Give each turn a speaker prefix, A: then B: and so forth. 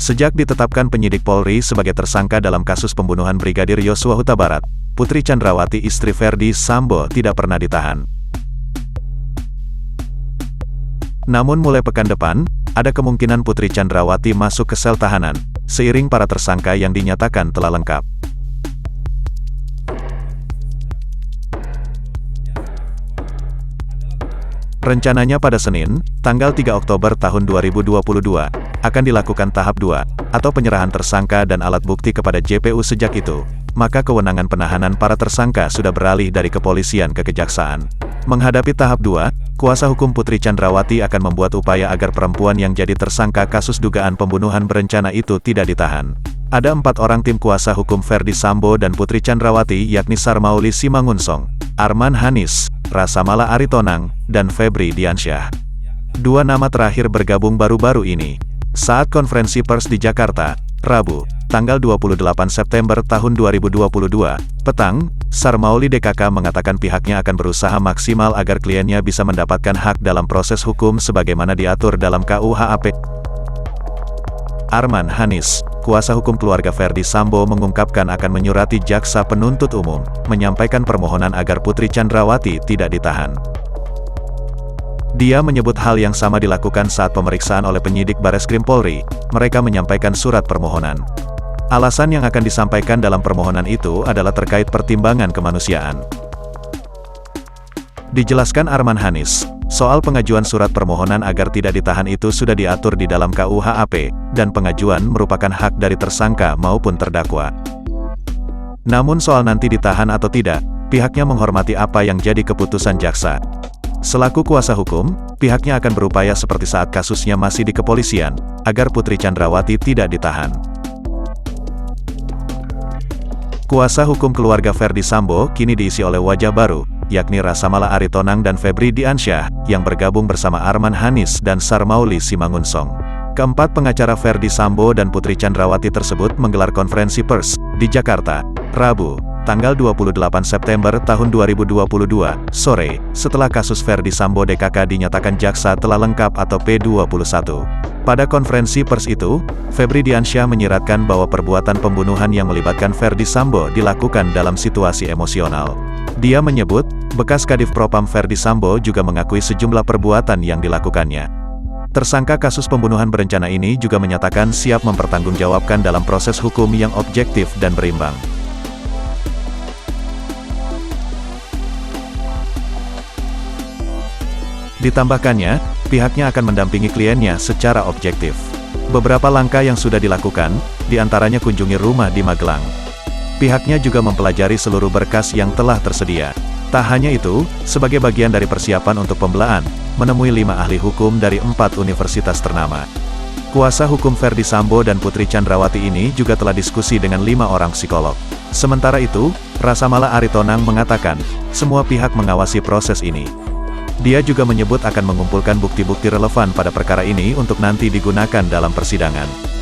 A: Sejak ditetapkan penyidik Polri sebagai tersangka dalam kasus pembunuhan Brigadir Yosua Huta Barat, Putri Chandrawati istri Ferdy Sambo tidak pernah ditahan. Namun mulai pekan depan, ada kemungkinan Putri Chandrawati masuk ke sel tahanan, seiring para tersangka yang dinyatakan telah lengkap. Rencananya pada Senin, tanggal 3 Oktober tahun 2022, akan dilakukan tahap 2, atau penyerahan tersangka dan alat bukti kepada JPU. Sejak itu, maka kewenangan penahanan para tersangka sudah beralih dari kepolisian ke kejaksaan. Menghadapi tahap 2, kuasa hukum Putri Chandrawati akan membuat upaya agar perempuan yang jadi tersangka kasus dugaan pembunuhan berencana itu tidak ditahan. Ada 4 orang tim kuasa hukum Ferdy Sambo dan Putri Chandrawati, yakni Sarmauli Simangunsong, Arman Hanis, Rasamala Aritonang, dan Febri Diansyah. 2 nama terakhir bergabung baru-baru ini. Saat konferensi pers di Jakarta, Rabu, tanggal 28 September tahun 2022, petang, Sarmauli DKK mengatakan pihaknya akan berusaha maksimal agar kliennya bisa mendapatkan hak dalam proses hukum sebagaimana diatur dalam KUHP. Arman Hanis, kuasa hukum keluarga Ferdy Sambo, mengungkapkan akan menyurati jaksa penuntut umum, menyampaikan permohonan agar Putri Chandrawati tidak ditahan. Dia menyebut hal yang sama dilakukan saat pemeriksaan oleh penyidik Bareskrim Polri. Mereka menyampaikan surat permohonan. Alasan yang akan disampaikan dalam permohonan itu adalah terkait pertimbangan kemanusiaan. Dijelaskan Arman Hanis, soal pengajuan surat permohonan agar tidak ditahan itu sudah diatur di dalam KUHP, dan pengajuan merupakan hak dari tersangka maupun terdakwa. Namun soal nanti ditahan atau tidak, pihaknya menghormati apa yang jadi keputusan jaksa. Selaku kuasa hukum, pihaknya akan berupaya seperti saat kasusnya masih di kepolisian, agar Putri Chandrawati tidak ditahan. Kuasa hukum keluarga Ferdy Sambo kini diisi oleh wajah baru, yakni Rasamala Aritonang dan Febri Diansyah, yang bergabung bersama Arman Hanis dan Sarmauli Simangunsong. Keempat pengacara Ferdy Sambo dan Putri Chandrawati tersebut menggelar konferensi pers di Jakarta, Rabu, tanggal 28 September tahun 2022, sore, setelah kasus Ferdy Sambo DKK dinyatakan jaksa telah lengkap atau P21. Pada konferensi pers itu, Febri Diansyah menyiratkan bahwa perbuatan pembunuhan yang melibatkan Ferdy Sambo dilakukan dalam situasi emosional. Dia menyebut, bekas Kadif Propam Ferdy Sambo juga mengakui sejumlah perbuatan yang dilakukannya. Tersangka kasus pembunuhan berencana ini juga menyatakan siap mempertanggungjawabkan dalam proses hukum yang objektif dan berimbang. Ditambahkannya, pihaknya akan mendampingi kliennya secara objektif. Beberapa langkah yang sudah dilakukan, diantaranya kunjungi rumah di Magelang. Pihaknya juga mempelajari seluruh berkas yang telah tersedia. Tak hanya itu, sebagai bagian dari persiapan untuk pembelaan, menemui 5 ahli hukum dari 4 universitas ternama. Kuasa hukum Ferdy Sambo dan Putri Chandrawati ini juga telah diskusi dengan 5 orang psikolog. Sementara itu, Rasamala Aritonang mengatakan, semua pihak mengawasi proses ini. Dia juga menyebut akan mengumpulkan bukti-bukti relevan pada perkara ini untuk nanti digunakan dalam persidangan.